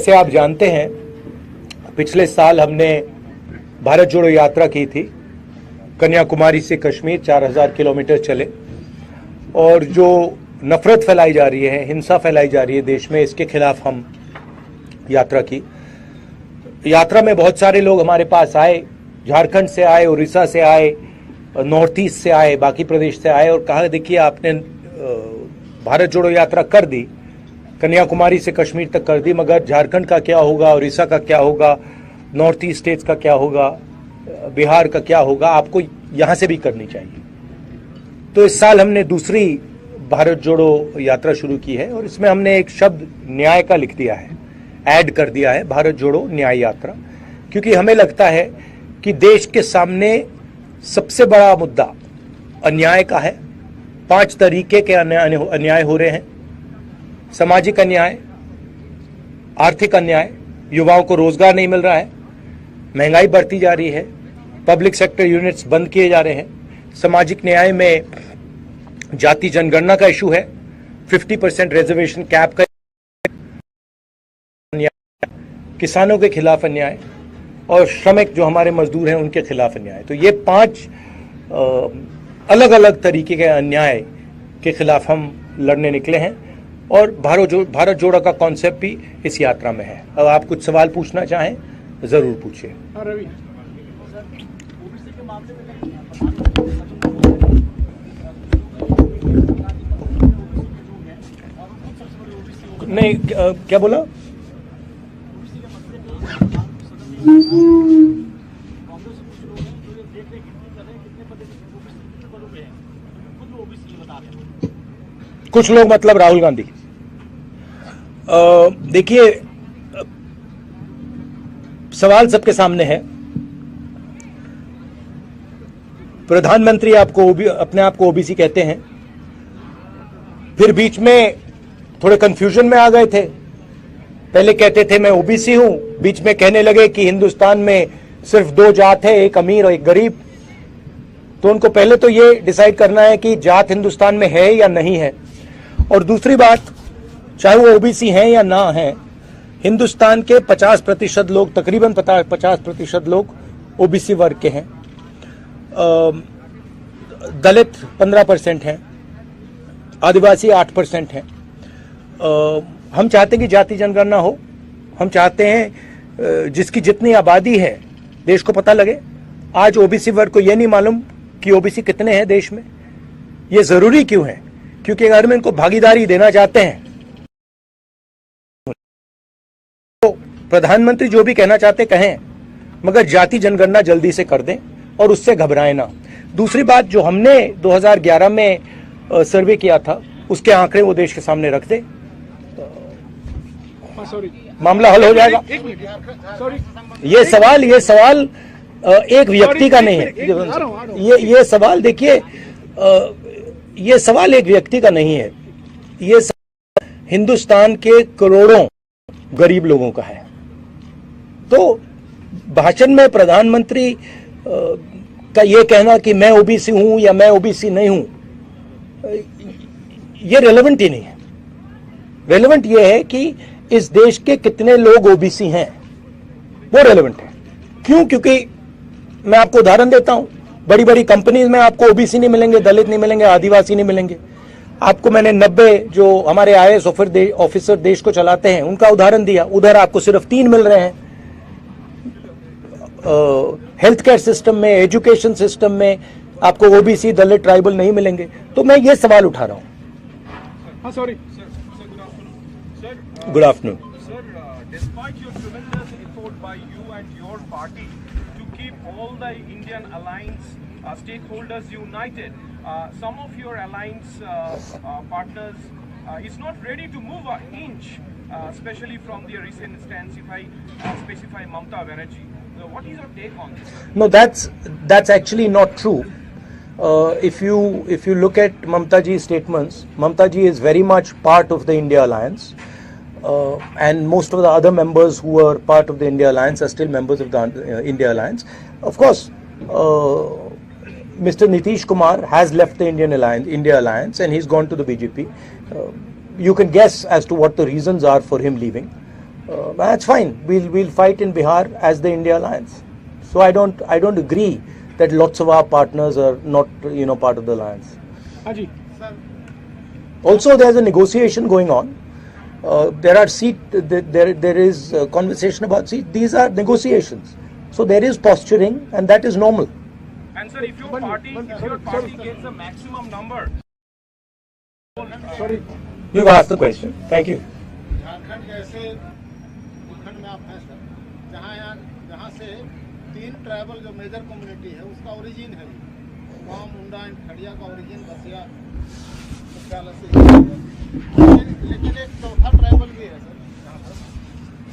जैसे आप जानते हैं, पिछले साल हमने भारत जोड़ो यात्रा की थी। कन्याकुमारी से कश्मीर 4000 किलोमीटर चले और जो नफरत फैलाई जा रही है, हिंसा फैलाई जा रही है देश में, इसके खिलाफ हम यात्रा की। यात्रा में बहुत सारे लोग हमारे पास आए, झारखंड से आए, उड़ीसा से आए, नॉर्थ ईस्ट से आए, बाकी प्रदेश से आए और कहा देखिए आपने भारत जोड़ो यात्रा कर दी, कन्याकुमारी से कश्मीर तक कर दी, मगर झारखंड का क्या होगा, उड़ीसा का क्या होगा, नॉर्थ ईस्ट स्टेट्स का क्या होगा, बिहार का क्या होगा, आपको यहाँ से भी करनी चाहिए। तो इस साल हमने दूसरी भारत जोड़ो यात्रा शुरू की है और इसमें हमने एक शब्द न्याय का लिख दिया है, ऐड कर दिया है, भारत जोड़ो न्याय यात्रा, क्योंकि हमें लगता है कि देश के सामने सबसे बड़ा मुद्दा अन्याय का है। 5 तरीके के अन्याय हो रहे हैं: सामाजिक अन्याय, आर्थिक अन्याय, युवाओं को रोजगार नहीं मिल रहा है, महंगाई बढ़ती जा रही है, पब्लिक सेक्टर यूनिट्स बंद किए जा रहे हैं, सामाजिक न्याय में जाति जनगणना का इशू है, 50% रिजर्वेशन कैप का अन्याय, किसानों के खिलाफ अन्याय और श्रमिक जो हमारे मजदूर हैं उनके खिलाफ अन्याय। तो ये 5 अलग अलग तरीके के अन्याय के खिलाफ हम लड़ने निकले हैं और भारत जोड़ो का कॉन्सेप्ट भी इस यात्रा में है। अब आप कुछ सवाल पूछना चाहें जरूर पूछिए। नहीं, क्या बोला? कुछ लोग मतलब राहुल गांधी। देखिए, सवाल सबके सामने है। प्रधानमंत्री अपने आप को ओबीसी कहते हैं, फिर बीच में थोड़े कंफ्यूजन में आ गए थे। पहले कहते थे मैं ओबीसी हूं, बीच में कहने लगे कि हिंदुस्तान में सिर्फ 2 जात है, एक अमीर और एक गरीब। तो उनको पहले तो ये डिसाइड करना है कि जात हिंदुस्तान में है या नहीं है। और दूसरी बात, चाहे वो ओबीसी हैं या ना हैं, हिंदुस्तान के 50% लोग, तकरीबन 50% लोग ओबीसी वर्ग के हैं। दलित 15% हैं, आदिवासी 8% हैं। हम चाहते हैं कि जाति जनगणना हो। हम चाहते हैं जिसकी जितनी आबादी है देश को पता लगे। आज ओबीसी वर्ग को यह नहीं मालूम कि ओबीसी कितने हैं देश में। ये जरूरी क्यों है? क्योंकि अगर हम इनको भागीदारी देना चाहते हैं तो प्रधानमंत्री जो भी कहना चाहते कहें, मगर जाति जनगणना जल्दी से कर दें और उससे घबराएं ना। दूसरी बात, जो हमने 2011 में सर्वे किया था उसके आंकड़े वो देश के सामने रख दें, मामला हल हो जाएगा। ये सवाल एक व्यक्ति का नहीं है। ये सवाल देखिए, ये सवाल एक व्यक्ति का नहीं है, ये हिंदुस्तान के करोड़ों गरीब लोगों का है। तो भाषण में प्रधानमंत्री का ये कहना कि मैं ओबीसी हूं या मैं ओबीसी नहीं हूं, ये रेलेवेंट ही नहीं है। रेलेवेंट ये है कि इस देश के कितने लोग ओबीसी हैं, वो रेलेवेंट है। क्यों? क्योंकि मैं आपको उदाहरण देता हूं, बड़ी बड़ी कंपनीज में आपको ओबीसी नहीं मिलेंगे, दलित नहीं मिलेंगे, आदिवासी नहीं मिलेंगे। आपको मैंने 90 जो हमारे आईएएस ऑफिसर देश को चलाते हैं उनका उदाहरण दिया, उधर आपको सिर्फ 3 मिल रहे हैं। हेल्थ केयर सिस्टम में, एजुकेशन सिस्टम में आपको ओबीसी, दलित, ट्राइबल नहीं मिलेंगे। तो मैं ये सवाल उठा रहा हूं। Sorry good afternoon. Sir, despite your tremendous effort by you and your party to keep all the Indian alliance stakeholders united, some of your alliance partners is not ready to move an inch, especially from the recent stance, if I specify Mamata Banerjee. What is your take on this? No, that's actually not true. If you look at Mamata ji's statements, Mamata ji is very much part of the India alliance. And most of the other members who were part of the India Alliance are still members of the India Alliance. Of course, Mr. Nitish Kumar has left the India Alliance and he's gone to the BJP. You can guess as to what the reasons are for him leaving. That's fine. We'll fight in Bihar as the India alliance. So I don't agree that lots of our partners are not part of the alliance. Haji. Also, there's a negotiation going on. There are there is conversation about seat. These are negotiations. So there is posturing, and that is normal. And sir, if your party gets the maximum number. Sorry. You've asked the question. Thank you. Jharkhand के ऐसे भूखंड में आप हैं sir जहाँ से 3 tribal जो major community है उसका ओरिजिन है वहाँ मुंडा एंड खड़िया का ओरिजिन बसिया मुख्यालय से लेकिन एक चौथा ट्राइबल भी है सर यहाँ पर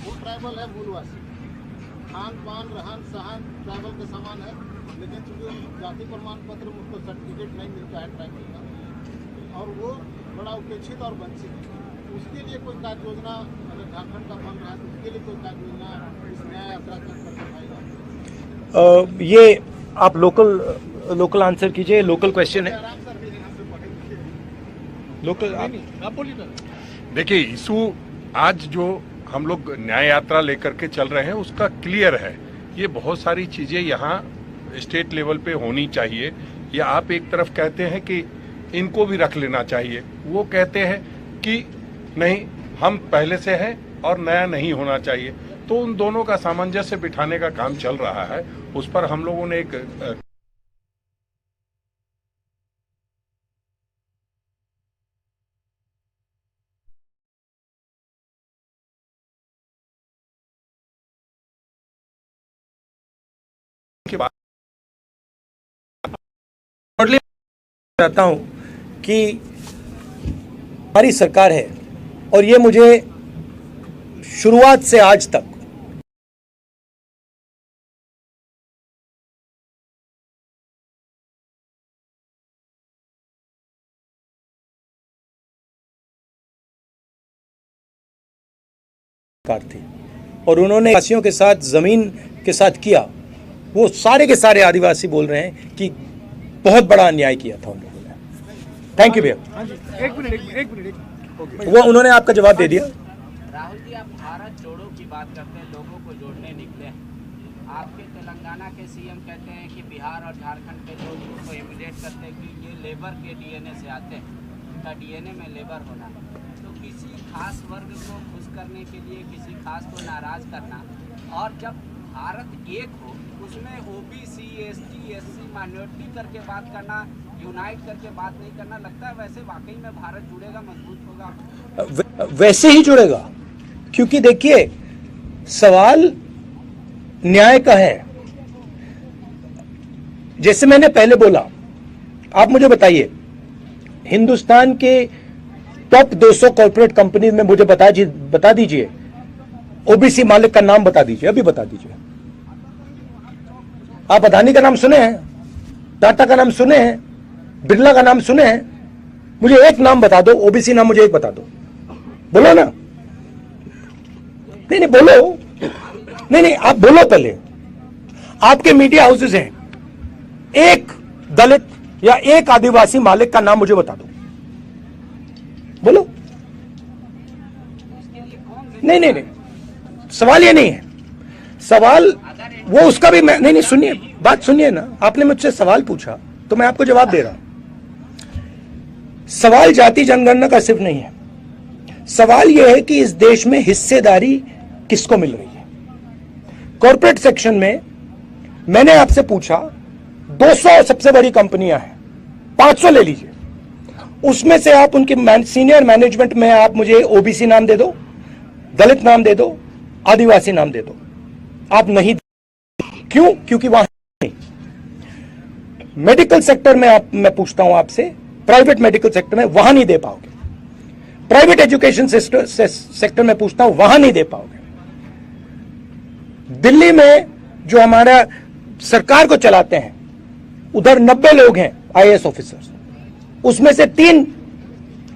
वो ट्राइबल है भूलवासी खान पान रहन सहन ट्राइबल के समान है लेकिन चूँकि जाति प्रमाण पत्र में उसको सर्टिफिकेट नहीं मिलता है ट्राइबल का और वो बड़ा उपेक्षित और वंचित है उसके लिए कोई कार्य योजना अगर झारखंड का बन रहा है तो उसके लिए कोई कार्य योजना इस न्याय यात्रा कर पाएगा? ये आप लोकल आंसर कीजिए. लोकल क्वेश्चन है. आराम सर भी यहाँ से पढ़ेंगे लोकल आप बोलिए ना. देखिए इशू आज जो हम लोग न्याय यात्रा लेकर के चल रहे हैं उसका क्लियर है. ये बहुत सारी चीजें यहाँ स्टेट लेवल पे होनी चाहिए. या आप एक तरफ कहते हैं कि इनको भी रख लेना चाहिए, वो कहते हैं कि नहीं हम पहले से हैं और नया नहीं होना चाहिए. तो उन दोनों का सामंजस्य बिठाने का काम चल रहा है. उस पर हम लोगों ने एक के बाद चाहता हूं कि हमारी सरकार है और ये मुझे शुरुआत से आज तक सरकार थी और उन्होंने आदिवासियों के साथ जमीन के साथ किया. वो सारे के सारे आदिवासी बोल रहे हैं कि बहुत बड़ा अन्याय किया था उन लोगों ने. थैंक यू भैया. एक मिनट. वो उन्होंने आपका जवाब दे दिया. राहुल जी, आप भारत जोड़ो की बात करते हैं, लोगों को जोड़ने निकले हैं. आपके तेलंगाना के सीएम कहते हैं कि बिहार और झारखंड के लोगों को इमिटेट करते हैं कि ये लेबर के डीएनए से आते हैं, उनका डीएनए में लेबर होना. तो किसी खास वर्ग को खुश करने के लिए किसी खास को नाराज करना, और जब भारत एक हो उसमें ओबीसी, एसटी, एससी, माइनॉरिटी करके बात करना, यूनाइट करके बात नहीं करना, लगता है वैसे वाकई में भारत जुड़ेगा, मजबूत होगा? वैसे ही जुड़ेगा, क्योंकि देखिए सवाल न्याय का है. जैसे मैंने पहले बोला, आप मुझे बताइए हिंदुस्तान के टॉप 200 कॉर्पोरेट कंपनीज में मुझे बता दीजिए ओबीसी मालिक का नाम बता दीजिए, अभी बता दीजिए. आप अदानी का नाम सुने हैं, टाटा का नाम सुने हैं, बिरला का नाम सुने हैं? मुझे एक नाम बता दो, ओबीसी नाम मुझे एक बता दो. बोलो ना. नहीं बोलो. नहीं आप बोलो पहले. आपके मीडिया हाउसेज हैं, एक दलित या एक आदिवासी मालिक का नाम मुझे बता दो. बोलो. नहीं सवाल ये नहीं है. सवाल वो उसका भी मैं नहीं सुनिए, बात सुनिए ना. आपने मुझसे सवाल पूछा तो मैं आपको जवाब दे रहा हूं. सवाल जाति जनगणना का सिर्फ नहीं है. सवाल यह है कि इस देश में हिस्सेदारी किसको मिल रही है. कॉर्पोरेट सेक्शन में मैंने आपसे पूछा 200 सबसे बड़ी कंपनियां हैं, 500 ले लीजिए. उसमें से आप उनके सीनियर मैनेजमेंट में आप मुझे ओबीसी नाम दे दो, दलित नाम दे दो, आदिवासी नाम दे दो. आप नहीं. क्यों? क्योंकि वहां मेडिकल सेक्टर में मैं पूछता हूं आपसे, प्राइवेट मेडिकल सेक्टर में वहां नहीं दे पाओगे. प्राइवेट एजुकेशन सेक्टर में पूछता हूं, वहां नहीं दे पाओगे. दिल्ली में जो हमारा सरकार को चलाते हैं उधर 90 लोग हैं आईएएस ऑफिसर्स, उसमें से 3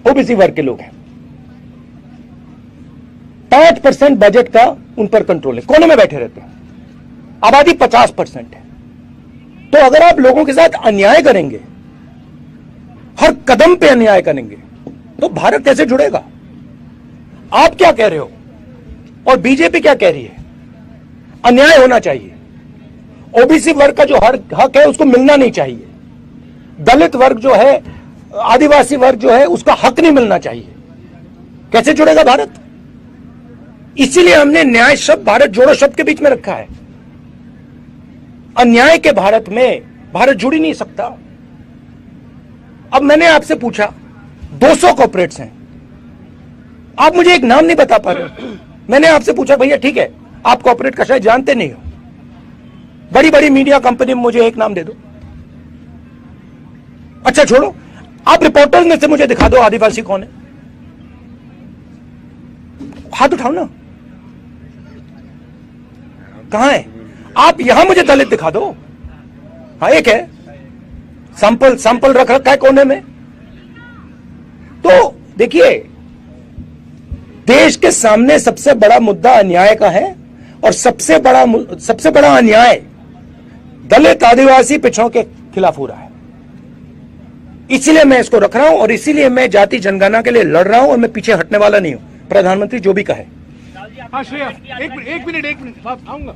ओबीसी वर्ग के लोग हैं. 5% बजट का उन पर कंट्रोल है, कोने में बैठे रहते हैं. आबादी 50% है. तो अगर आप लोगों के साथ अन्याय करेंगे, हर कदम पे अन्याय करेंगे, तो भारत कैसे जुड़ेगा? आप क्या कह रहे हो और बीजेपी क्या कह रही है? अन्याय होना चाहिए, ओबीसी वर्ग का जो हक है उसको मिलना नहीं चाहिए, दलित वर्ग जो है, आदिवासी वर्ग जो है, उसका हक नहीं मिलना चाहिए। कैसे जुड़ेगा भारत? इसीलिए हमने न्याय शब्द भारत जोड़ो शब्द के बीच में रखा है। अन्याय के भारत में भारत जुड़ ही नहीं सकता। अब मैंने आपसे पूछा 200 कॉर्पोरेट्स हैं, आप मुझे एक नाम नहीं बता पा रहे। मैंने आपसे पूछा भैया ठीक है, आप कॉर्पोरेट का शायद जानते नहीं हो, बड़ी बड़ी मीडिया कंपनी में मुझे एक नाम दे दो। अच्छा छोड़ो, आप रिपोर्टर्स में से मुझे दिखा दो आदिवासी कौन है, हाथ उठाओ ना, कहां है? आप यहां मुझे दलित दिखा दो। हाँ एक है, सैंपल रख रखा है कोने में। तो देखिए, देश के सामने सबसे बड़ा मुद्दा अन्याय का है, और सबसे बड़ा अन्याय दलित आदिवासी पिछड़ों के खिलाफ हो रहा है। इसीलिए मैं इसको रख रहा हूं, और इसीलिए मैं जाति जनगणना के लिए लड़ रहा हूं, और मैं पीछे हटने वाला नहीं हूं, प्रधानमंत्री जो भी कहे। हाँ श्रेया, एक मिनट बात आऊंगा।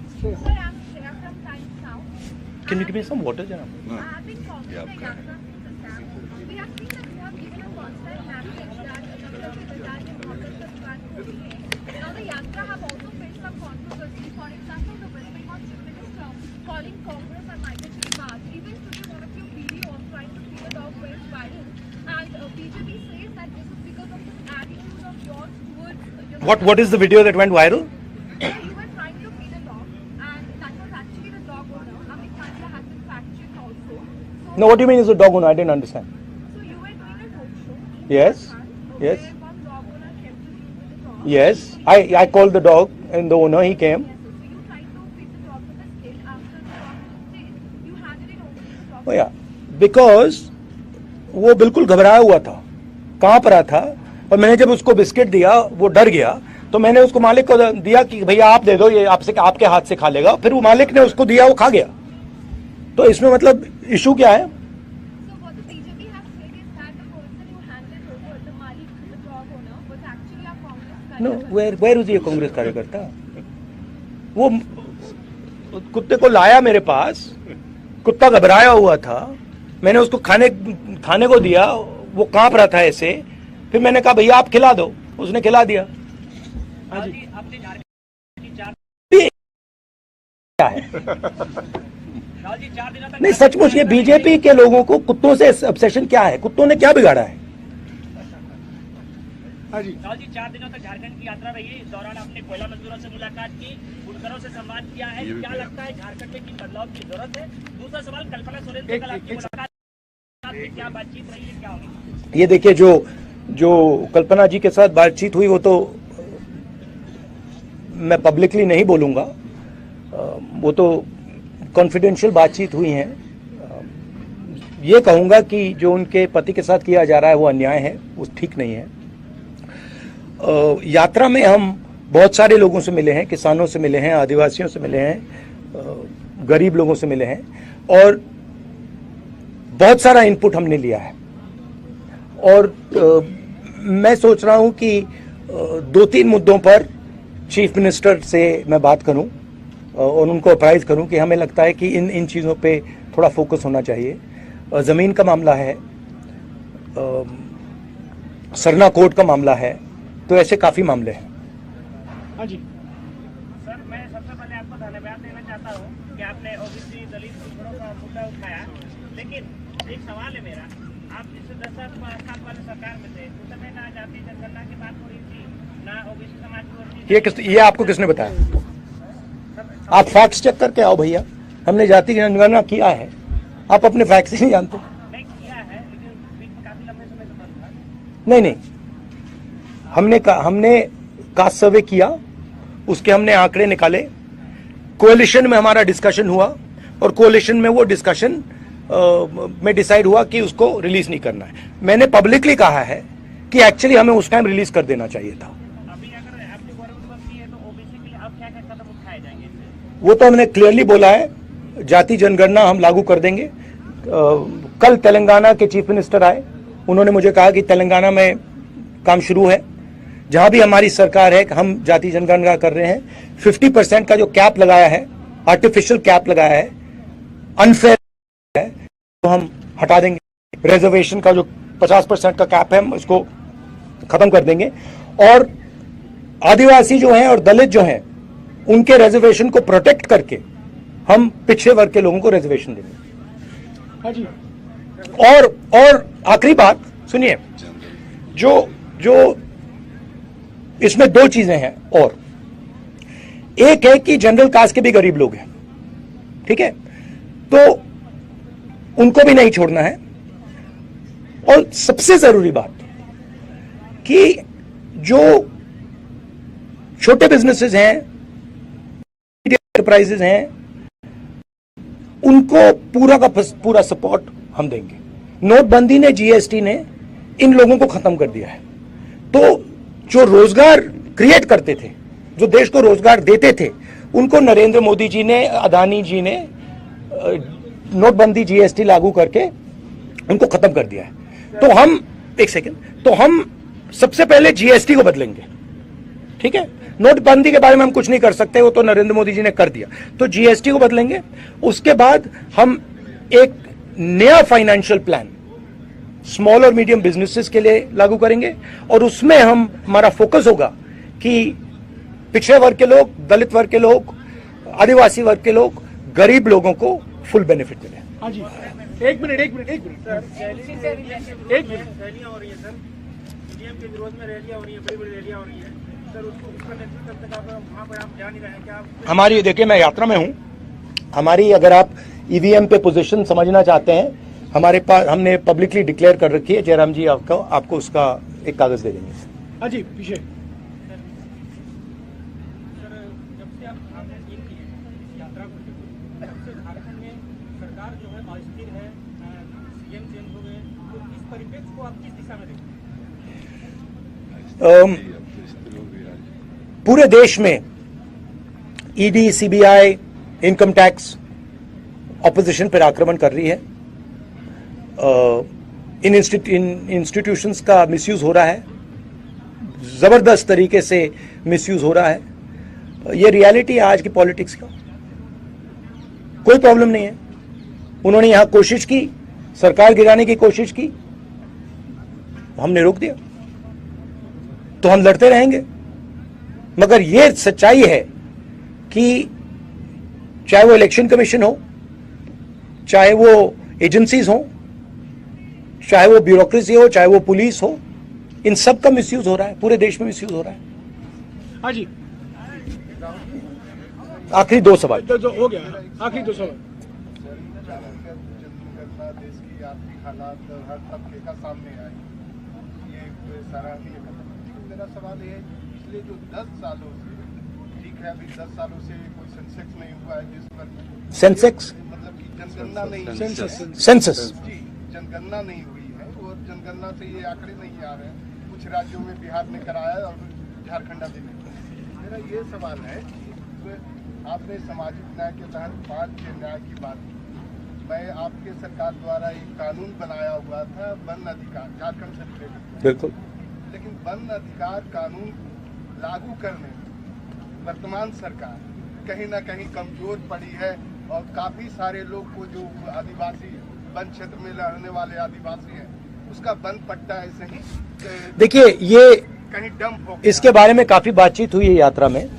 Can you give me some water, Janab? I have been following the Yatra since the start. We have seen that you have given a constant message that now the Yatra have also faced some controversy. For example, the West Bengal Chief Minister calling Congress a migratory path. Even today, one of your videos trying to feed a dog went viral, and BJP says that this is because of this attitude of yours towards What is the video that went viral? you were trying to feed a dog, and that was actually the dog owner. Amit Pandya has been fact-checked also. So, No, what do you mean is a dog owner? I didn't understand. so you were doing a roadshow. Yes, yes, Where one dog owner came to you with the dog. yes. I called the dog and the owner, he came. Yes, so you tried to feed the dog with a stick. After the dog was dead, you handed it over to the dog. Oh yeah, because वो बिल्कुल घबराया हुआ था, कांप रहा था, और मैंने जब उसको बिस्किट दिया वो डर गया, तो मैंने उसको मालिक को दिया कि भैया आप दे दो, ये आपके हाथ से खा लेगा। फिर वो मालिक ने उसको दिया, वो खा गया। तो इसमें मतलब इशू क्या है? So what the BJP has said is that the person you handed over, the Malik, the dog owner, was actually a Congress no, कार्यकर्ता. वेयर इज ये कांग्रेस कार्यकर्ता? वो कुत्ते को लाया मेरे पास, कुत्ता घबराया हुआ था, मैंने उसको खाने को दिया, वो कांप रहा था ऐसे, फिर मैंने कहा भैया आप खिला दो, उसने खिला दिया। क्या है? नहीं सचमुच ये बीजेपी के लोगों को कुत्तों से ऑब्सेशन क्या है? कुत्तों ने क्या बिगाड़ा है? हाँ जी, राहुल जी 4 दिनों तक झारखंड की यात्रा रही है। इस दौरान आपने कोयला मजदूरों से मुलाकात की, बुनकरों से संवाद किया है। क्या लगता है झारखंड में किन बदलाव की जरूरत है? दूसरा सवाल, कल्पना सोरेन से कल आपकी मुलाकात की, क्या बातचीत रही है, क्या होगी? ये देखिए, जो कल्पना जी के साथ बातचीत हुई वो तो मैं पब्लिकली नहीं बोलूंगा, वो तो कॉन्फिडेंशियल बातचीत हुई है। ये कहूंगा कि जो उनके पति के साथ किया जा रहा है वो अन्याय है, वो ठीक नहीं है। यात्रा में हम बहुत सारे लोगों से मिले हैं, किसानों से मिले हैं, आदिवासियों से मिले हैं, गरीब लोगों से मिले हैं, और बहुत सारा इनपुट हमने लिया है। और मैं सोच रहा हूं कि 2-3 मुद्दों पर चीफ मिनिस्टर से मैं बात करूं और उनको अप्राइज करूं कि हमें लगता है कि इन चीज़ों पे थोड़ा फोकस होना चाहिए। ज़मीन का मामला है, सरना कोर्ट का मामला है, तो ऐसे काफ़ी मामले हैं। हाँ जी, सर, मैं सबसे पहले आपको धन्यवाद देना चाहता हूँ कि आपने ओबीसी दलित पिछड़ों का मुद्दा उठाया। लेकिन एक सवाल है मेरा, आप जिससे 10 साल वाले सरकार में थे, उस समय ना जाति जनगणना की बात हो रही थी, ना ओबीसी समाज की हो रही थी। ये आपको किसने बताया? आप फैक्ट्स चेक करके आओ भैया, हमने जाति जनगणना किया है, आप अपने फैक्ट्स ही नहीं जानते। नहीं किया है, लेकिन बीच में काफी लंबे समय से बंद था। नहीं, हमने कास्ट सर्वे किया, उसके हमने आंकड़े निकाले, कोalition में हमारा डिस्कशन हुआ, और कोalition में वो डिस्कशन में डिसाइड हुआ कि उसको रिलीज नहीं करना है। मैंने पब्लिकली कहा है कि एक्चुअली हमें उस टाइम रिलीज कर देना चाहिए था। अभी अगर आपकी गवर्नमेंट बनती है तो ओबीसी के लिए अब क्या क्या कदम उठाए जाएंगे? वो तो हमने क्लियरली बोला है, जाति जनगणना हम लागू कर देंगे। कल तेलंगाना के चीफ मिनिस्टर आए, उन्होंने मुझे कहा कि तेलंगाना में काम शुरू है, जहां भी हमारी सरकार है, हम जाति जनगणना कर रहे हैं, 50% का जो कैप लगाया है, आर्टिफिशियल कैप लगाया है, अनफेयर है, तो हम हटा देंगे। रिजर्वेशन का जो 50% का कैप है, हम उसको खत्म कर देंगे। और आदिवासी जो हैं और दलित जो हैं, उनके रिजर्वेशन को प्रोटेक्ट करके हम पिछड़े वर्ग के लोगों को रिजर्वेशन देंगे। हाँ जी। और आखिरी बात सुनिए, जो इसमें दो चीजें हैं, और एक है कि जनरल कास्ट के भी गरीब लोग हैं, ठीक है, तो उनको भी नहीं छोड़ना है। और सबसे जरूरी बात कि जो छोटे बिजनेसेस हैं, एंटरप्राइजेस हैं, उनको पूरा का पूरा सपोर्ट हम देंगे। नोटबंदी ने, जीएसटी ने इन लोगों को खत्म कर दिया है। तो जो रोजगार क्रिएट करते थे, जो देश को रोजगार देते थे, उनको नरेंद्र मोदी जी ने, अदानी जी ने नोटबंदी, जीएसटी लागू करके उनको खत्म कर दिया है। तो हम एक सेकंड, तो हम सबसे पहले जीएसटी को बदलेंगे, ठीक है। नोटबंदी के बारे में हम कुछ नहीं कर सकते, वो तो नरेंद्र मोदी जी ने कर दिया। तो जीएसटी को बदलेंगे, उसके बाद हम एक नया फाइनेंशियल प्लान स्मॉल और मीडियम बिजनेसेस के लिए लागू करेंगे, और उसमें हमारा फोकस होगा कि पिछड़े वर्ग के लोग, दलित वर्ग के लोग, आदिवासी वर्ग के लोग, गरीब लोगों को फुल बेनिफिट मिले। हाँ जी, एक मिनट रैलियां हो रही है सर, ईवीएम के विरोध में रैलियां हो रही है, बड़ी रैलियां हो रही है सर, उसका नेतृत्व तक आप वहाँ पर आप जा नहीं रहे हैं क्या? हमारी, देखिए मैं यात्रा में हूं, हमारी, अगर आप ईवीएम पे पोजीशन समझना चाहते हैं, हमारे पास, हमने पब्लिकली डिक्लेयर कर रखी है। जयराम जी आपको उसका एक कागज दे देंगे। हाँ जी, पीछे। पूरे देश में ED, CBI, income tax opposition पर आक्रमण कर रही है। इन इंस्टीट्यूशंस का मिसयूज हो रहा है, जबरदस्त तरीके से मिसयूज हो रहा है। ये रियलिटी है आज की पॉलिटिक्स का। कोई प्रॉब्लम नहीं है। उन्होंने यहां कोशिश की, सरकार गिराने की कोशिश की, हमने रोक दिया। तो हम लड़ते रहेंगे, मगर यह सच्चाई है कि चाहे वो इलेक्शन कमीशन हो, चाहे वो एजेंसीज हो, चाहे वो ब्यूरोक्रेसी हो, चाहे वो पुलिस हो, इन सब का मिसयूज हो रहा है, पूरे देश में मिसयूज हो रहा है। हाँ जी, आखिरी दो सवाल हो गया, आखिरी दो सवाल। देश की आर्थिक हालात हर तबके का सामने आए, ये सराहनीय कदम। मेरा सवाल ये है, पिछले जो 10 सालों से, ठीक है अभी 10 सालों से कोई सेंसेक्स नहीं हुआ है देश भर में, सेंसेक्स मतलब कि जनगणना नहीं, सेंसस जी, जनगणना नहीं हुई है, और जनगणना से ये आंकड़े नहीं आ रहे हैं। कुछ राज्यों में बिहार ने कराया और झारखंड अभी नहीं। मेरा ये सवाल है कि आपने सामाजिक न्याय के तहत 5 न्याय की बात की। मैं आपके सरकार द्वारा एक कानून बनाया हुआ था वन अधिकार, झारखंड से रिलेटेड, बिल्कुल, लेकिन वन अधिकार कानून लागू करने में वर्तमान सरकार कहीं ना कहीं कमजोर पड़ी है, और काफी सारे लोग को, जो आदिवासी वन क्षेत्र में रहने वाले आदिवासी हैं, उसका वन पट्टा ऐसे ही, देखिए ये कहीं डंप हो, इसके बारे में काफी बातचीत हुई है यात्रा में।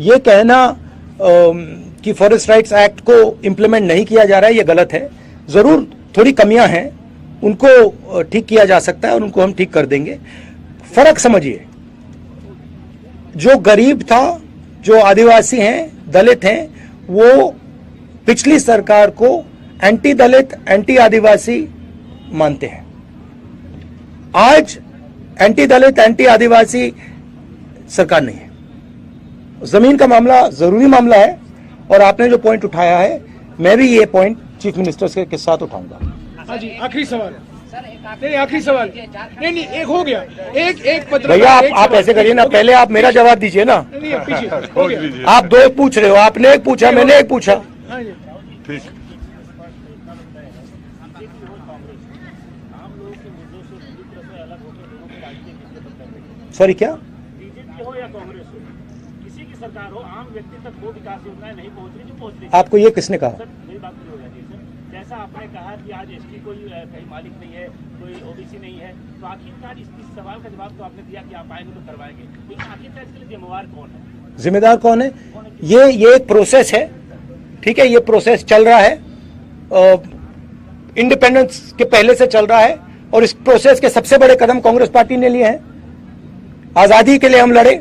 ये कहना कि फॉरेस्ट राइट्स एक्ट को इम्प्लीमेंट नहीं किया जा रहा है, ये गलत है। जरूर थोड़ी कमियां हैं, उनको ठीक किया जा सकता है, और उनको हम ठीक कर देंगे। फर्क समझिए, जो गरीब था, जो आदिवासी हैं, दलित हैं, वो पिछली सरकार को एंटी दलित, एंटी आदिवासी मानते हैं। आज एंटी दलित, एंटी आदिवासी सरकार नहीं है। जमीन का मामला जरूरी मामला है, और आपने जो पॉइंट उठाया है, मैं भी ये पॉइंट चीफ मिनिस्टर के साथ उठाऊंगा। हाँ जी, आखिरी सवाल। नहीं, आखिरी सवाल नहीं, एक हो गया, एक भैया आप ऐसे करिए ना, पहले आप मेरा जवाब दीजिए ना। आप दो पूछ रहे हो, आपने एक पूछा, मैंने एक पूछा। ठीक, सॉरी क्या? सरकार हो, आम व्यक्ति तक वो विकास योजनाएं नहीं पहुंच रही जो पहुंच रही। आपको ये किसने कहा? सर मेरी बात पूरी हो जाती है सर। जैसा आपने कहा कि आज एसटी कोई कहीं मालिक नहीं है, कोई ओबीसी नहीं है, तो आखिरकार इस सवाल का जवाब तो आपने दिया कि आप आएंगे तो करवाएंगे, लेकिन आखिरकार इसके लिए जिम्मेवार कौन है? जिम्मेदार कौन है? ये एक प्रोसेस है, ठीक है, ये प्रोसेस चल रहा है, इंडिपेंडेंस के पहले से चल रहा है, और इस प्रोसेस के सबसे बड़े कदम कांग्रेस पार्टी ने लिए हैं। आजादी के लिए हम लड़े,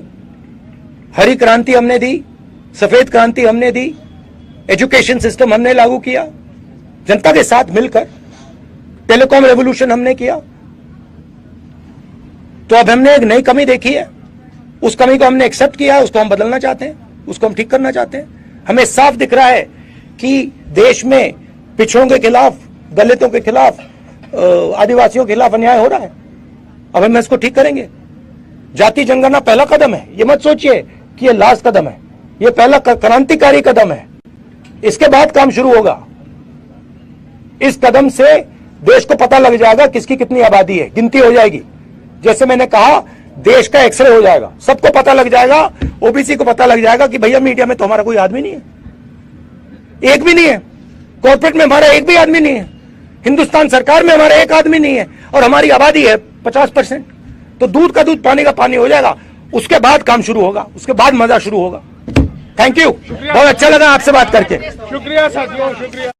हरी क्रांति हमने दी, सफेद क्रांति हमने दी, एजुकेशन सिस्टम हमने लागू किया, जनता के साथ मिलकर टेलीकॉम रेवोल्यूशन हमने किया। तो अब हमने एक नई कमी देखी है, उस कमी को हमने एक्सेप्ट किया है, उसको हम बदलना चाहते हैं, उसको हम ठीक करना चाहते हैं। हमें साफ दिख रहा है कि देश में पिछड़ों के खिलाफ, दलितों के खिलाफ, आदिवासियों के खिलाफ अन्याय हो रहा है। अब हम इसको ठीक करेंगे। जाति जनगणना पहला कदम है, ये मत सोचिए कि ये लास्ट कदम है, ये पहला क्रांतिकारी कदम है। इसके बाद काम शुरू होगा। इस कदम से देश को पता लग जाएगा किसकी कितनी आबादी है, गिनती हो जाएगी। जैसे मैंने कहा, देश का एक्सरे हो जाएगा, सबको पता लग जाएगा, ओबीसी को पता लग जाएगा कि भैया मीडिया में तो हमारा कोई आदमी नहीं है, एक भी नहीं है, कॉर्पोरेट में हमारा एक भी आदमी नहीं है, हिंदुस्तान सरकार में हमारा एक आदमी नहीं है, और हमारी आबादी है 50%। तो दूध का दूध, पानी का पानी हो जाएगा। उसके बाद काम शुरू होगा, उसके बाद मजा शुरू होगा। थैंक यू, बहुत अच्छा लगा आपसे बात करके। शुक्रिया साथियों, शुक्रिया।